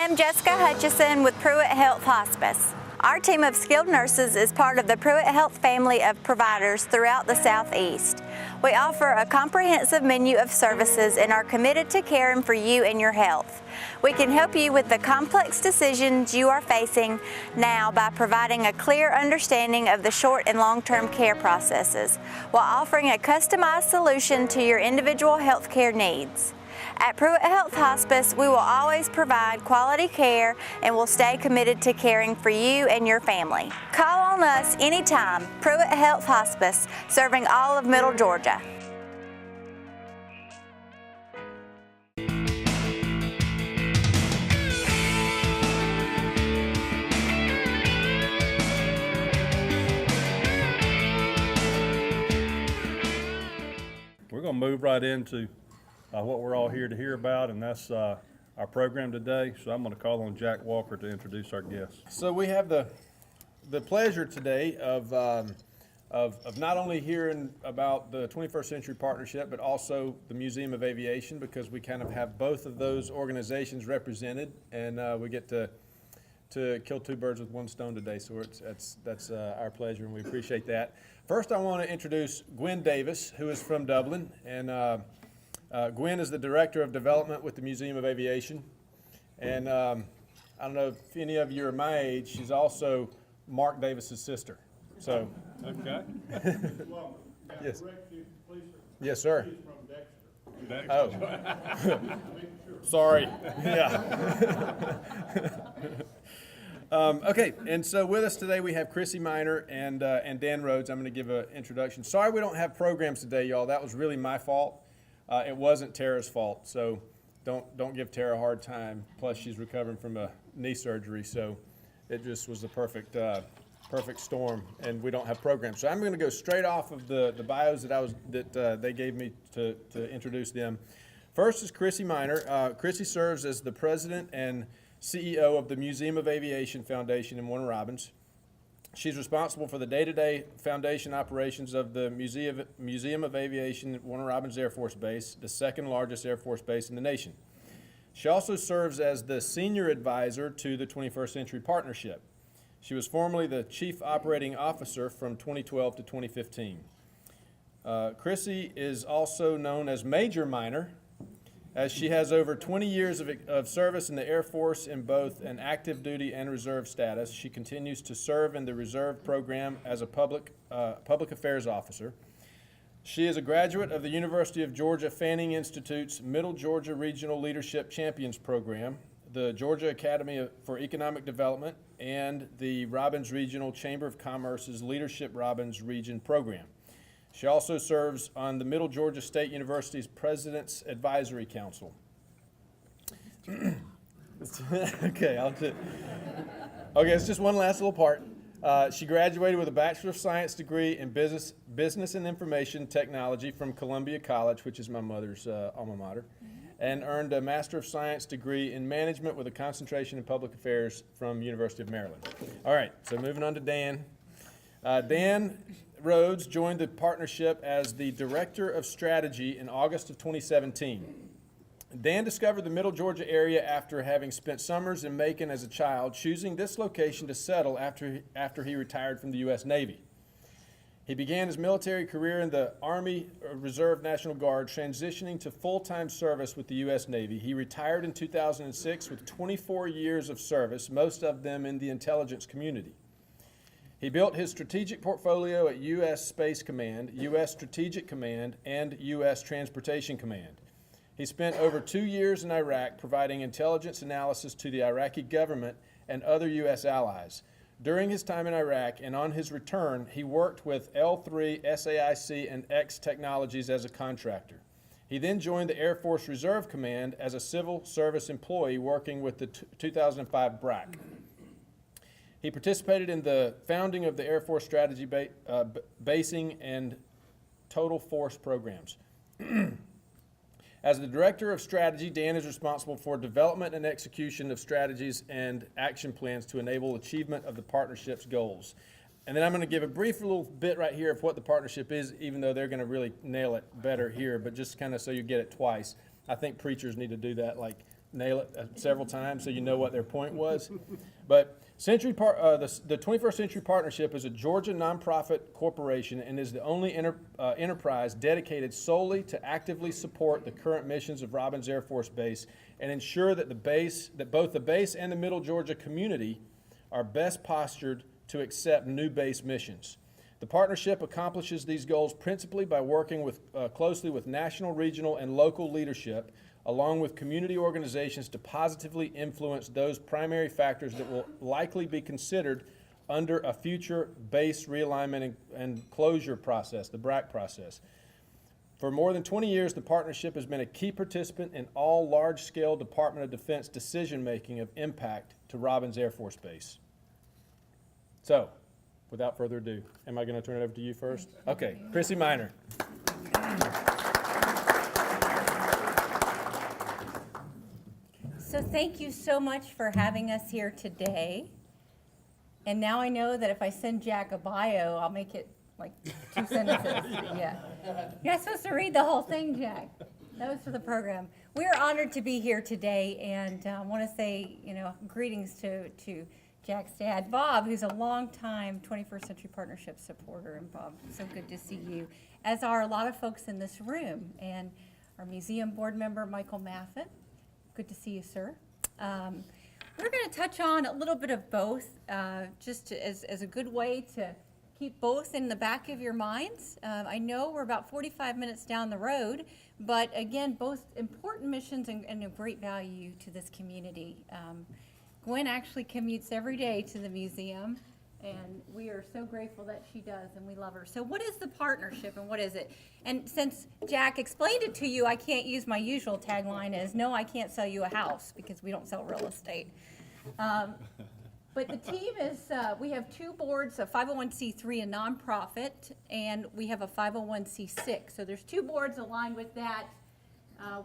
am Jessica Hutchison with Pruitt Health Hospice. Our team of skilled nurses is part of the Pruitt Health family of providers throughout the Southeast. We offer a comprehensive menu of services and are committed to caring for you and your health. We can help you with the complex decisions you are facing now by providing a clear understanding of the short and long-term care processes, while offering a customized solution to your individual health care needs. At Pruitt Health Hospice, we will always provide quality care and will stay committed to caring for you and your family. Call on us anytime. Pruitt Health Hospice, serving all of Middle Georgia. We're going to move right into what we're all here to hear about, and that's our program today. So I'm going to call on Jack Walker to introduce our guests. So we have the pleasure today of not only hearing about the 21st Century Partnership, but also the Museum of Aviation, because we kind of have both of those organizations represented, and we get to kill two birds with one stone today. So that's our pleasure, and we appreciate that. First, I want to introduce Gwen Davis, who is from Dublin, and Gwen is the Director of Development with the Museum of Aviation. And I don't know if any of you are my age, she's also Mark Davis's sister. So, okay. Yes. Yes, sir. Oh. Sorry. Yeah. Okay, and so with us today we have Chrissy Miner and Dan Rhodes. I'm going to give an introduction. Sorry we don't have programs today, y'all. That was really my fault. It wasn't Tara's fault, so don't give Tara a hard time. Plus, she's recovering from a knee surgery, so it just was the perfect storm, and we don't have programs. So I'm going to go straight off of the bios that they gave me to introduce them. First is Chrissy Miner. Chrissy serves as the president and CEO of the Museum of Aviation Foundation in Warner Robins. She's responsible for the day-to-day foundation operations of the Museum of Aviation at Warner Robins Air Force Base, the second largest Air Force base in the nation. She also serves as the senior advisor to the 21st Century Partnership. She was formerly the chief operating officer from 2012 to 2015. Chrissy is also known as Major Miner, as she has over 20 years of service in the Air Force in both an active duty and reserve status. She continues to serve in the reserve program as a public affairs officer. She is a graduate of the University of Georgia Fanning Institute's Middle Georgia Regional Leadership Champions Program, the Georgia Academy for Economic Development, and the Robbins Regional Chamber of Commerce's Leadership Robbins Region Program. She also serves on the Middle Georgia State University's President's Advisory Council. Okay, it's just one last little part. She graduated with a Bachelor of Science degree in Business and Information Technology from Columbia College, which is my mother's alma mater, and earned a Master of Science degree in Management with a concentration in Public Affairs from University of Maryland. All right, so moving on to Dan. Dan Rhodes joined the partnership as the Director of Strategy in August of 2017. Dan discovered the Middle Georgia area after having spent summers in Macon as a child, choosing this location to settle after he retired from the U.S. Navy. He began his military career in the Army Reserve National Guard, transitioning to full-time service with the U.S. Navy. He retired in 2006 with 24 years of service, most of them in the intelligence community. He built his strategic portfolio at U.S. Space Command, U.S. Strategic Command, and U.S. Transportation Command. He spent over 2 years in Iraq providing intelligence analysis to the Iraqi government and other U.S. allies. During his time in Iraq and on his return, he worked with L3, SAIC, and X Technologies as a contractor. He then joined the Air Force Reserve Command as a civil service employee working with the 2005 BRAC. He participated in the founding of the Air Force Strategy Basing and Total Force programs. As the Director of Strategy, Dan is responsible for development and execution of strategies and action plans to enable achievement of the partnership's goals. And then I'm going to give a brief little bit right here of what the partnership is, even though they're going to really nail it better here, but just kind of so you get it twice. I think preachers need to do that like nail it several times so you know what their point was. But the 21st Century Partnership is a Georgia nonprofit corporation and is the only enterprise dedicated solely to actively support the current missions of Robins Air Force Base and ensure that both the base and the Middle Georgia community are best postured to accept new base missions. The partnership accomplishes these goals principally by working closely with national, regional, and local leadership, along with community organizations to positively influence those primary factors that will likely be considered under a future base realignment and closure process, the BRAC process. For more than 20 years, the partnership has been a key participant in all large-scale Department of Defense decision-making of impact to Robins Air Force Base. So, without further ado, am I going to turn it over to you first? Okay, Chrissy Miner. So thank you so much for having us here today. And now I know that if I send Jack a bio, I'll make it like 2 sentences. Yeah. You're not supposed to read the whole thing, Jack. That was for the program. We are honored to be here today, and I want to say, greetings to Jack's dad, Bob, who's a longtime 21st Century Partnership supporter. And Bob, so good to see you, as are a lot of folks in this room, and our museum board member, Michael Maffett. Good to see you, sir. We're going to touch on a little bit of both, just as a good way to keep both in the back of your minds. I know we're about 45 minutes down the road, but again, both important missions and of great value to this community. Gwen actually commutes every day to the museum, and we are so grateful that she does, and we love her. So what is the partnership, and what is it? And since Jack explained it to you, I can't use my usual tagline as, no, I can't sell you a house, because we don't sell real estate. But the team is, we have 2 boards, a 501c3, a nonprofit, and we have a 501c6. So there's 2 boards aligned with that.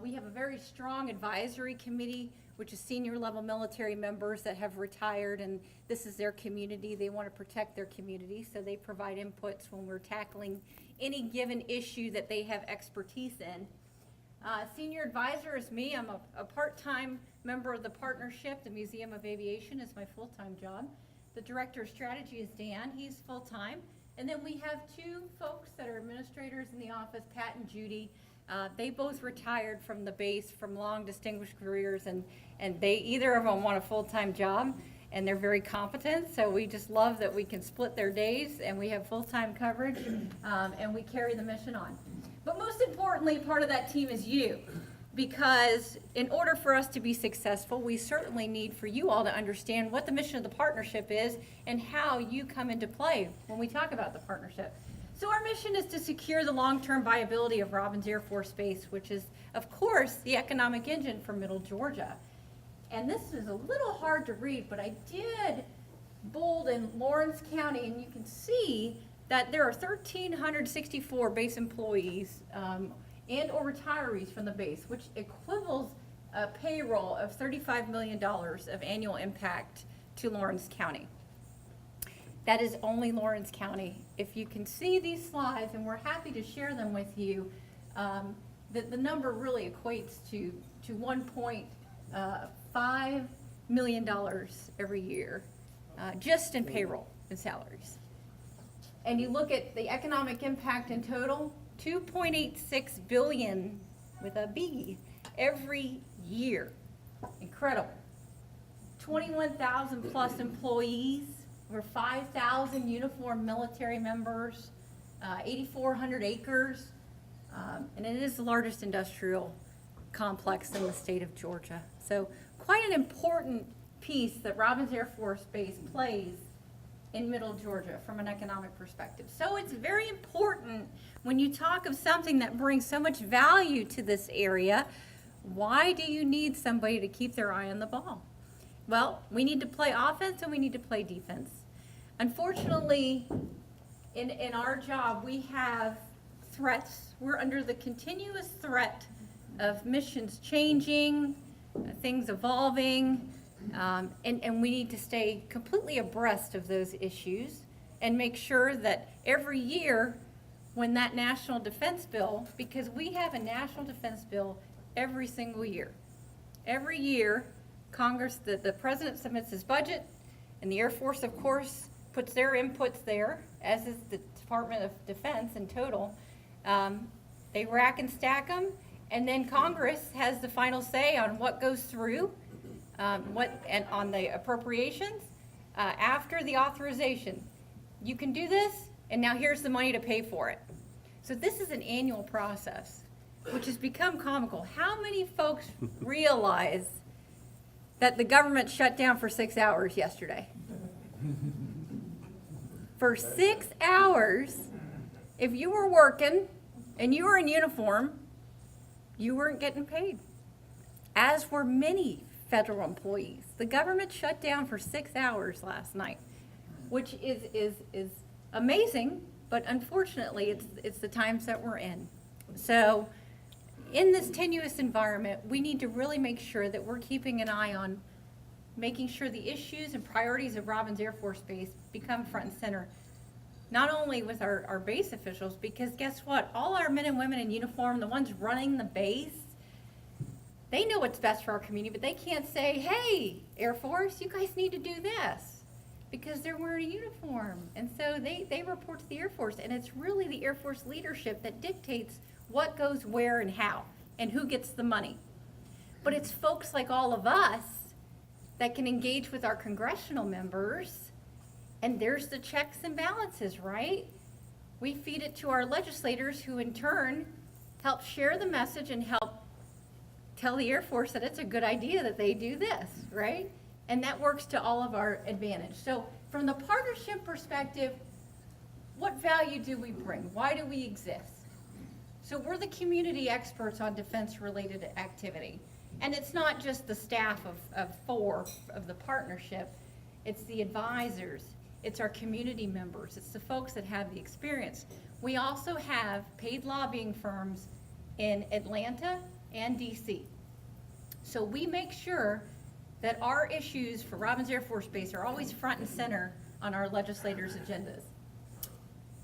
We have a very strong advisory committee, which is senior level military members that have retired, and this is their community. They want to protect their community, so they provide inputs when we're tackling any given issue that they have expertise in. Senior advisor is me. I'm a part-time member of the partnership. The Museum of Aviation is my full-time job. The director of strategy is Dan. He's full-time. And then we have 2 folks that are administrators in the office, Pat and Judy. They both retired from the base from long distinguished careers, and either of them want a full-time job, and they're very competent, so we just love that we can split their days and we have full-time coverage, and we carry the mission on. But most importantly, part of that team is you, because in order for us to be successful, we certainly need for you all to understand what the mission of the partnership is and how you come into play when we talk about the partnership. So our mission is to secure the long-term viability of Robins Air Force Base, which is, of course, the economic engine for Middle Georgia. And this is a little hard to read, but I did bold in Lawrence County, and you can see that there are 1,364 base employees and or retirees from the base, which equivals a payroll of $35 million of annual impact to Lawrence County. That is only Lawrence County. If you can see these slides, and we're happy to share them with you, the number really equates to $1.5 million every year, just in payroll and salaries. And you look at the economic impact in total, $2.86 billion with a B every year. Incredible. 21,000 plus employees. Over 5,000 uniformed military members, 8,400 acres, and it is the largest industrial complex in the state of Georgia. So quite an important piece that Robins Air Force Base plays in Middle Georgia from an economic perspective. So it's very important when you talk of something that brings so much value to this area. Why do you need somebody to keep their eye on the ball? Well, we need to play offense and we need to play defense. Unfortunately, in our job, we have threats. We're under the continuous threat of missions changing, things evolving, and we need to stay completely abreast of those issues and make sure that every year when that national defense bill, because we have a national defense bill every single year. every year, Congress, the president submits his budget, and the Air Force, of course, puts their inputs there, as is the Department of Defense in total. They rack and stack them, and then Congress has the final say on what goes through, and on the appropriations after the authorization. You can do this, and now here's the money to pay for it. So this is an annual process, which has become comical. How many folks realize that the government shut down for 6 hours yesterday? For 6 hours, if you were working and you were in uniform, you weren't getting paid, as were many federal employees. The government shut down for 6 hours last night, which is amazing, but unfortunately it's the times that we're in. So in this tenuous environment, we need to really make sure that we're keeping an eye on making sure the issues and priorities of Robins Air Force Base become front and center, not only with our base officials, because guess what? All our men and women in uniform, the ones running the base, they know what's best for our community, but they can't say, hey, Air Force, you guys need to do this, because they're wearing a uniform. And so they report to the Air Force, and it's really the Air Force leadership that dictates what goes where and how, and who gets the money. But it's folks like all of us that can engage with our congressional members, and there's the checks and balances, right? We feed it to our legislators, who in turn help share the message and help tell the Air Force that it's a good idea that they do this, right? And that works to all of our advantage. So from the partnership perspective, what value do we bring? Why do we exist? So we're the community experts on defense-related activity. And it's not just the staff of 4 of the partnership, it's the advisors, it's our community members, it's the folks that have the experience. We also have paid lobbying firms in Atlanta and DC. So we make sure that our issues for Robins Air Force Base are always front and center on our legislators' agendas.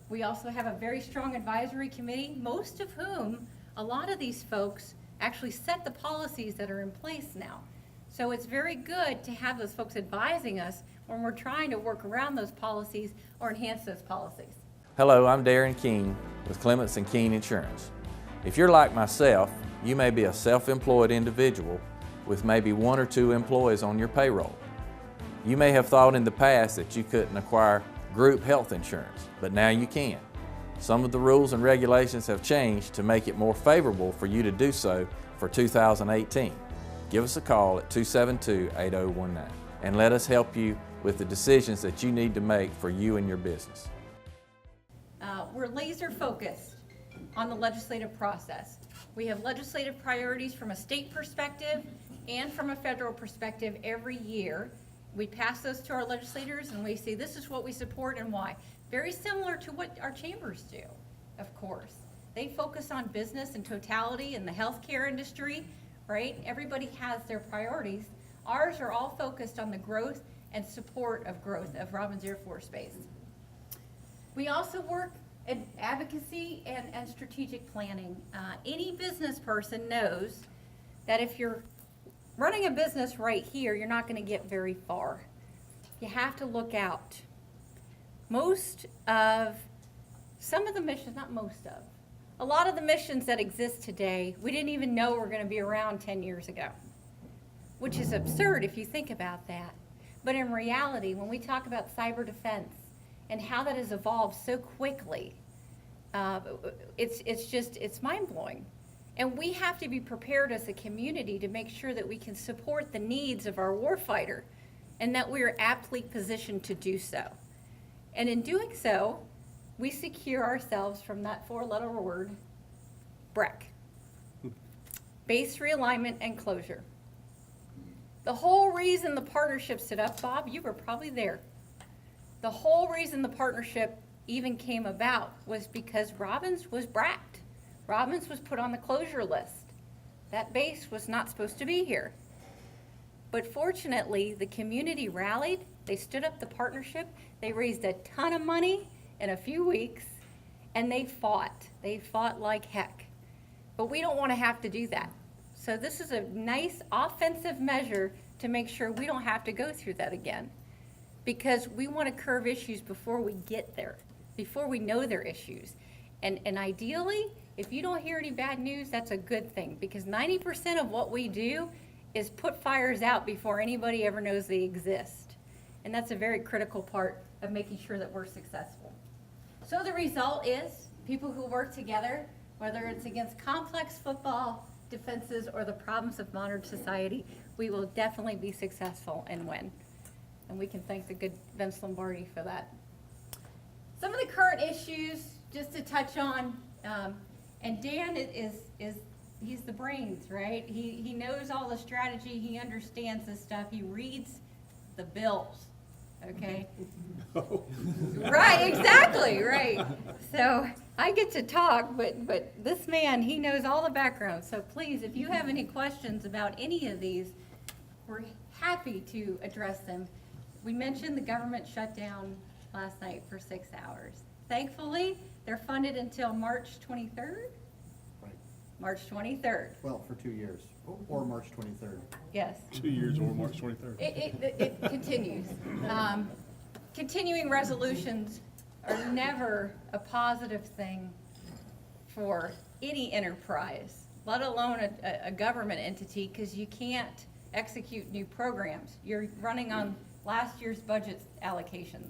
We also have a very strong advisory committee, most of whom, a lot of these folks actually set the policies that are in place now. So it's very good to have those folks advising us when we're trying to work around those policies or enhance those policies. Hello, I'm Darren Keene with Clements & Keene Insurance. If you're like myself, you may be a self-employed individual with maybe 1 or 2 employees on your payroll. You may have thought in the past that you couldn't acquire group health insurance, but now you can. Some of the rules and regulations have changed to make it more favorable for you to do so for 2018. Give us a call at 272-8019 and let us help you with the decisions that you need to make for you and your business. We're laser focused on the legislative process. We have legislative priorities from a state perspective and from a federal perspective every year. We pass those to our legislators and we say this is what we support and why. Very similar to what our chambers do, of course. They focus on business and totality in the healthcare industry, right? Everybody has their priorities. Ours are all focused on the growth and support of growth of Robins Air Force Base. We also work in advocacy and strategic planning. Any business person knows that if you're running a business right here, you're not going to get very far. You have to look out. Some of the missions, not most of, a lot of the missions that exist today, we didn't even know were going to be around 10 years ago, which is absurd if you think about that. But in reality, when we talk about cyber defense and how that has evolved so quickly, it's mind-blowing. And we have to be prepared as a community to make sure that we can support the needs of our warfighter and that we are aptly positioned to do so. And in doing so, we secure ourselves from that 4-letter word, BREC, base realignment and closure. The whole reason the partnership stood up, Bob, you were probably there. The whole reason the partnership even came about was because Robins was BRAC'd. Robins was put on the closure list. That base was not supposed to be here. But fortunately, the community rallied. They stood up the partnership. They raised a ton of money in a few weeks, and they fought. They fought like heck. But we don't want to have to do that. So this is a nice offensive measure to make sure we don't have to go through that again. Because we want to curve issues before we get there, before we know they're issues. And ideally, if you don't hear any bad news, that's a good thing, because 90% of what we do is put fires out before anybody ever knows they exist. And that's a very critical part of making sure that we're successful. So the result is people who work together, whether it's against complex football defenses or the problems of modern society, we will definitely be successful and win. And we can thank the good Vince Lombardi for that. Some of the current issues, just to touch on, and Dan he's the brains, right? He knows all the strategy, he understands this stuff, he reads the bills, okay? Right, exactly, right. So I get to talk, but this man, he knows all the background. So please, if you have any questions about any of these, we're happy to address them. We mentioned the government shutdown last night for 6 hours. Thankfully, they're funded until March 23rd? Right. March 23rd, Well, for 2 years, or March 23rd. yes. 2 years or March 23rd. It continues. Continuing resolutions are never a positive thing for any enterprise, let alone a government entity, because you can't execute new programs. You're running on last year's budget allocations.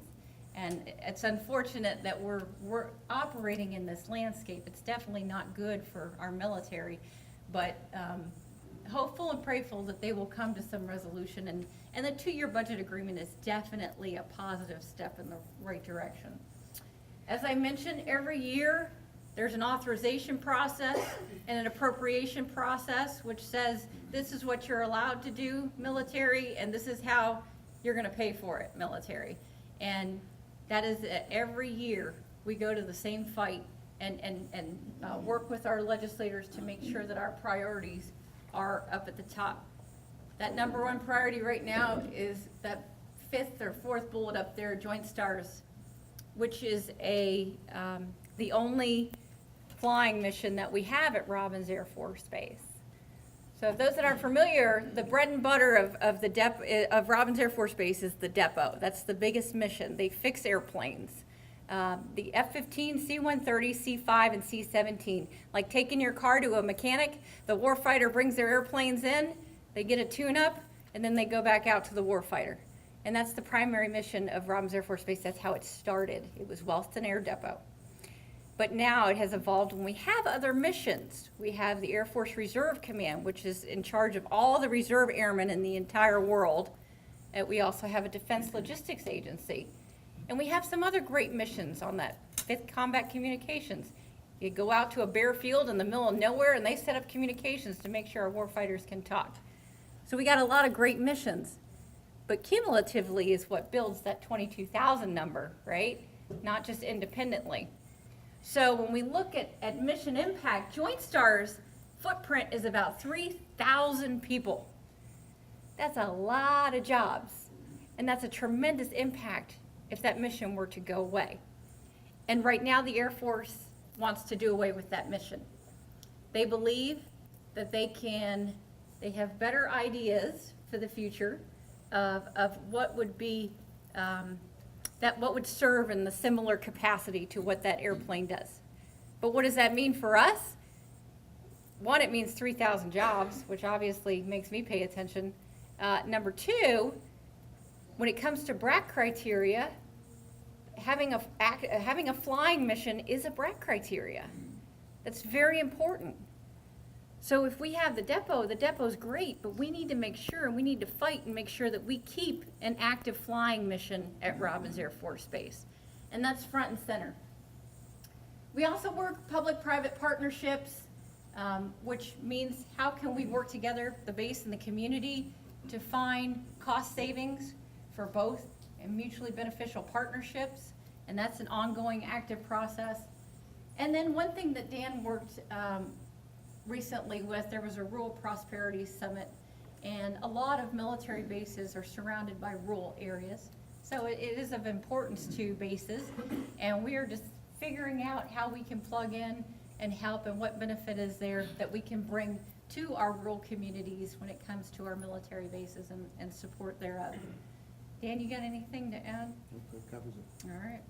And it's unfortunate that we're operating in this landscape. It's definitely not good for our military, but hopeful and prayerful that they will come to some resolution. And the 2-year budget agreement is definitely a positive step in the right direction. As I mentioned, every year there's an authorization process and an appropriation process, which says this is what you're allowed to do, military, and this is how you're going to pay for it, military. And that is every year we go to the same fight and work with our legislators to make sure that our priorities are up at the top. That #1 priority right now is that 5th or 4th bullet up there, Joint STARS, which is the only flying mission that we have at Robins Air Force Base. So if those that aren't familiar, the bread and butter of Robins Air Force Base is the depot. That's the biggest mission. They fix airplanes. The F-15, C-130, C-5, and C-17. Like taking your car to a mechanic, the warfighter brings their airplanes in, they get a tune-up, and then they go back out to the warfighter. And that's the primary mission of Robins Air Force Base. That's how it started. It was Wellston Air Depot. But now it has evolved when we have other missions. We have the Air Force Reserve Command, which is in charge of all the reserve airmen in the entire world. We also have a Defense Logistics Agency. And we have some other great missions on that. 5th Combat Communications. You go out to a bare field in the middle of nowhere and they set up communications to make sure our warfighters can talk. So we got a lot of great missions. But cumulatively is what builds that 22,000 number, right? Not just independently. So when we look at mission impact, Joint STARS footprint is about 3,000 people. That's a lot of jobs. And that's a tremendous impact if that mission were to go away. And right now the Air Force wants to do away with that mission. They believe that they have better ideas for the future of what would be what would serve in the similar capacity to what that airplane does. But what does that mean for us? One, it means 3,000 jobs, which obviously makes me pay attention. Number 2, when it comes to BRAC criteria, having a flying mission is a BRAC criteria. That's very important. So if we have the depot's great, but we need to make sure, and we need to fight and make sure that we keep an active flying mission at Robins Air Force Base. And that's front and center. We also work public-private partnerships, which means how can we work together, the base and the community, to find cost savings for both and mutually beneficial partnerships. And that's an ongoing active process. And then one thing that Dan worked recently there was a Rural Prosperity Summit, and a lot of military bases are surrounded by rural areas. So it is of importance to bases, and we are just figuring out how we can plug in and help and what benefit is there that we can bring to our rural communities when it comes to our military bases and support thereof. Dan, you got anything to add? That covers it. All right.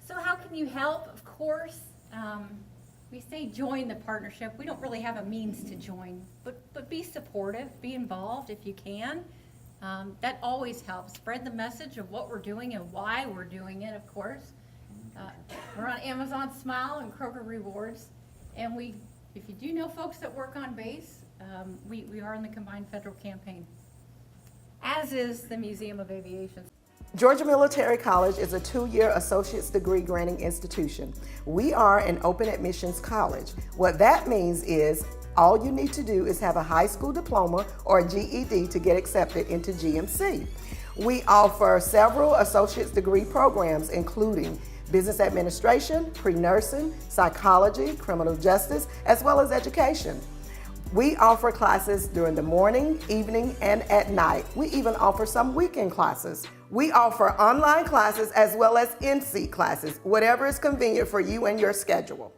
So how can you help? Of course, we say join the partnership. We don't really have a means to join, but be supportive, be involved if you can. That always helps. Spread the message of what we're doing and why we're doing it, of course. We're on Amazon Smile and Kroger Rewards, and if you do know folks that work on base, we are in the combined federal campaign, as is the Museum of Aviation. Georgia Military College is a 2-year associate's degree granting institution. We are an open admissions college. What that means is all you need to do is have a high school diploma or a GED to get accepted into GMC. We offer several associate's degree programs, including business administration, pre-nursing, psychology, criminal justice, as well as education. We offer classes during the morning, evening, and at night. We even offer some weekend classes. We offer online classes as well as in-seat classes, whatever is convenient for you and your schedule.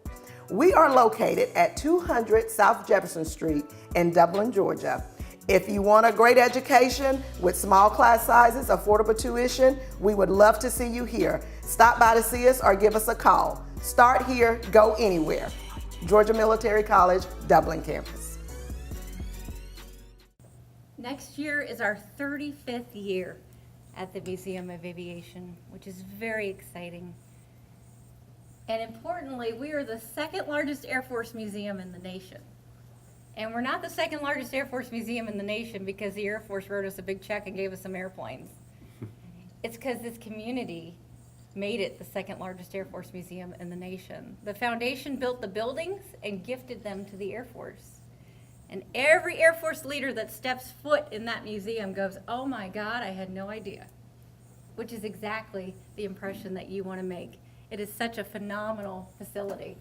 We are located at 200 South Jefferson Street in Dublin, Georgia. If you want a great education with small class sizes, affordable tuition, we would love to see you here. Stop by to see us or give us a call. Start here, go anywhere. Georgia Military College, Dublin campus. Next year is our 35th year at the Museum of Aviation, which is very exciting. And importantly, we are the second largest Air Force museum in the nation. And we're not the second largest Air Force museum in the nation because the Air Force wrote us a big check and gave us some airplanes. It's because this community made it the second largest Air Force museum in the nation. The foundation built the buildings and gifted them to the Air Force. And every Air Force leader that steps foot in that museum goes, oh my God, I had no idea. Which is exactly the impression that you want to make. It is such a phenomenal facility.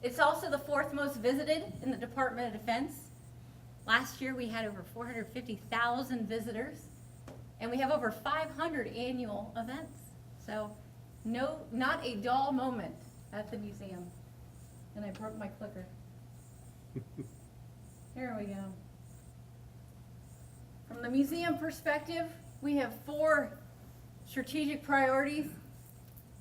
It's also the 4th most visited in the Department of Defense. Last year we had over 450,000 visitors, and we have over 500 annual events. So not a dull moment at the museum. And I broke my clicker. Here we go. From the museum perspective, we have 4 strategic priorities.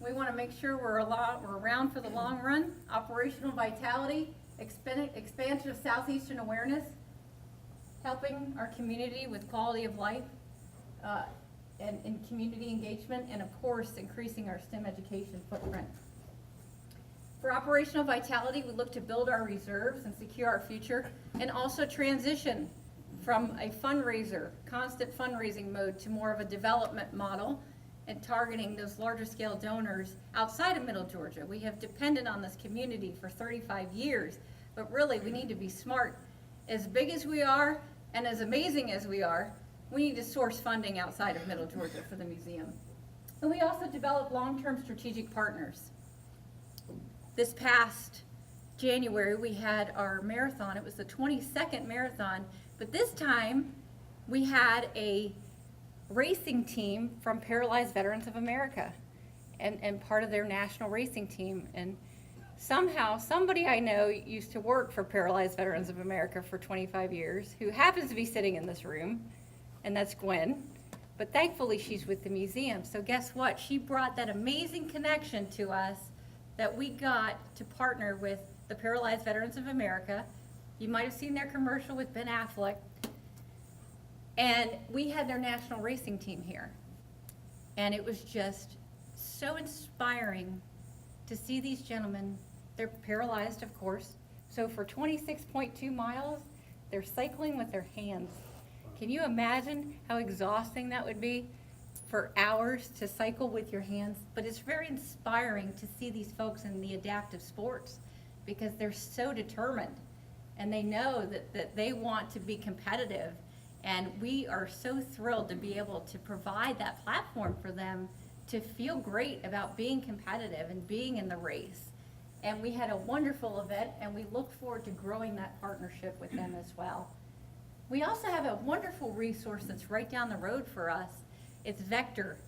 We want to make sure we're around for the long run. Operational vitality, expansion of Southeastern awareness, helping our community with quality of life, and community engagement, and of course, increasing our STEM education footprint. For operational vitality, we look to build our reserves and secure our future, and also transition from a fundraiser, constant fundraising mode, to more of a development model and targeting those larger scale donors outside of Middle Georgia. We have depended on this community for 35 years, but really we need to be smart. As big as we are and as amazing as we are, we need to source funding outside of Middle Georgia for the museum. And we also develop long-term strategic partners. This past January, we had our marathon. It was the 22nd marathon, but this time we had a racing team from Paralyzed Veterans of America and part of their national racing team. And somehow somebody I know used to work for Paralyzed Veterans of America for 25 years, who happens to be sitting in this room, and that's Gwen. But thankfully she's with the museum. So guess what? She brought that amazing connection to us that we got to partner with the Paralyzed Veterans of America. You might have seen their commercial with Ben Affleck. And we had their national racing team here. And it was just so inspiring to see these gentlemen. They're paralyzed, of course. So for 26.2 miles, they're cycling with their hands. Can you imagine how exhausting that would be for hours to cycle with your hands? But it's very inspiring to see these folks in the adaptive sports because they're so determined and they know that they want to be competitive. And we are so thrilled to be able to provide that platform for them to feel great about being competitive and being in the race. And we had a wonderful event, and we look forward to growing that partnership with them as well. We also have a wonderful resource that's right down the road for us. It's Vector.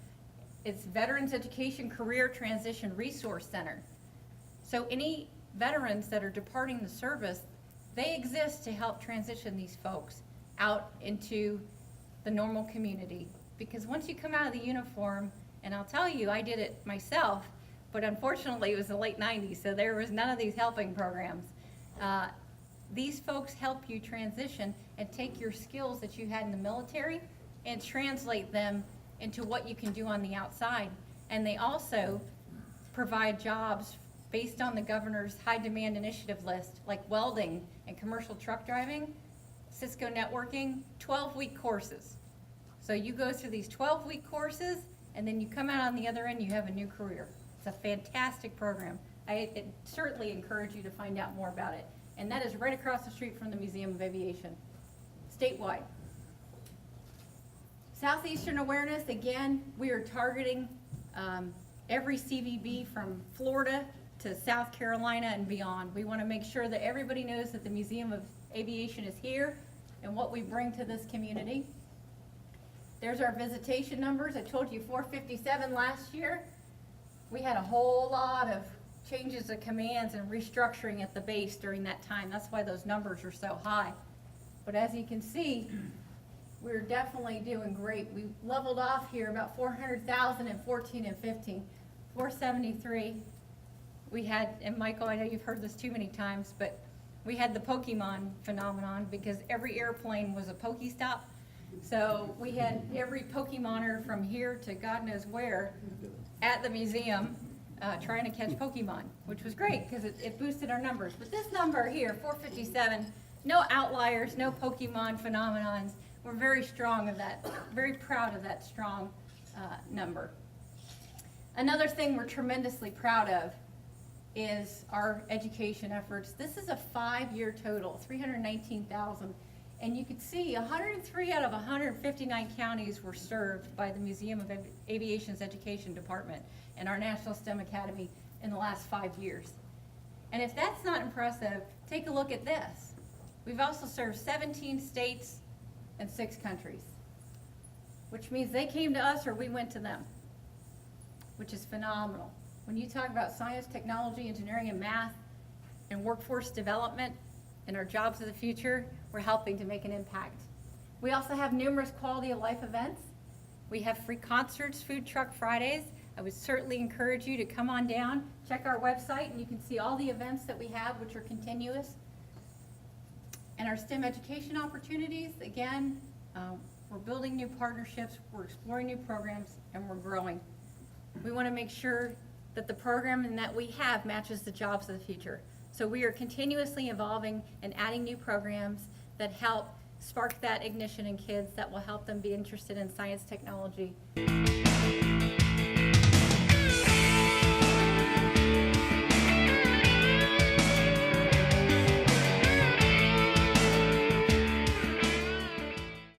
It's Veterans Education Career Transition Resource Center. So any veterans that are departing the service, They exist to help transition these folks out into the normal community. Because once you come out of the uniform, and I'll tell you, I did it myself, but unfortunately it was the late 90s, so there was none of these helping programs. These folks help you transition and take your skills that you had in the military and translate them into what you can do on the outside. And they also provide jobs based on the governor's high demand initiative list, like welding and commercial truck driving, Cisco networking, 12-week courses. So you go through these 12-week courses, and then you come out on the other end, you have a new career. It's a fantastic program. I certainly encourage you to find out more about it. And that is right across the street from the Museum of Aviation, statewide. Southeastern awareness, again, we are targeting every CVB from Florida to South Carolina and beyond. We want to make sure that everybody knows that the Museum of Aviation is here and what we bring to this community. There's our visitation numbers. I told you 457 last year. We had a whole lot of changes of commands and restructuring at the base during that time. That's why those numbers are so high. But as you can see, we're definitely doing great. We leveled off here about 400,000 in 14 and 15, 473. We had, and Michael, I know you've heard this too many times, but we had the Pokemon phenomenon because every airplane was a Pokestop. So we had every Pokemoner from here to God knows where at the museum trying to catch Pokemon, which was great because it boosted our numbers. But this number here, 457, no outliers, no Pokemon phenomenons. We're very strong of that, very proud of that strong number. Another thing we're tremendously proud of is our education efforts. This is a 5-year total, 319,000. And you can see 103 out of 159 counties were served by the Museum of Aviation's Education Department and our National STEM Academy in the last 5 years. And if that's not impressive, take a look at this. We've also served 17 states and 6 countries, which means they came to us or we went to them, which is phenomenal. When you talk about science, technology, engineering, and math, and workforce development, and our jobs of the future, we're helping to make an impact. We also have numerous quality of life events. We have free concerts, food truck Fridays. I would certainly encourage you to come on down, check our website, and you can see all the events that we have, which are continuous. And our STEM education opportunities, again, we're building new partnerships, we're exploring new programs, and we're growing. We want to make sure that the program that we have matches the jobs of the future. So we are continuously evolving and adding new programs that help spark that ignition in kids that will help them be interested in science, technology,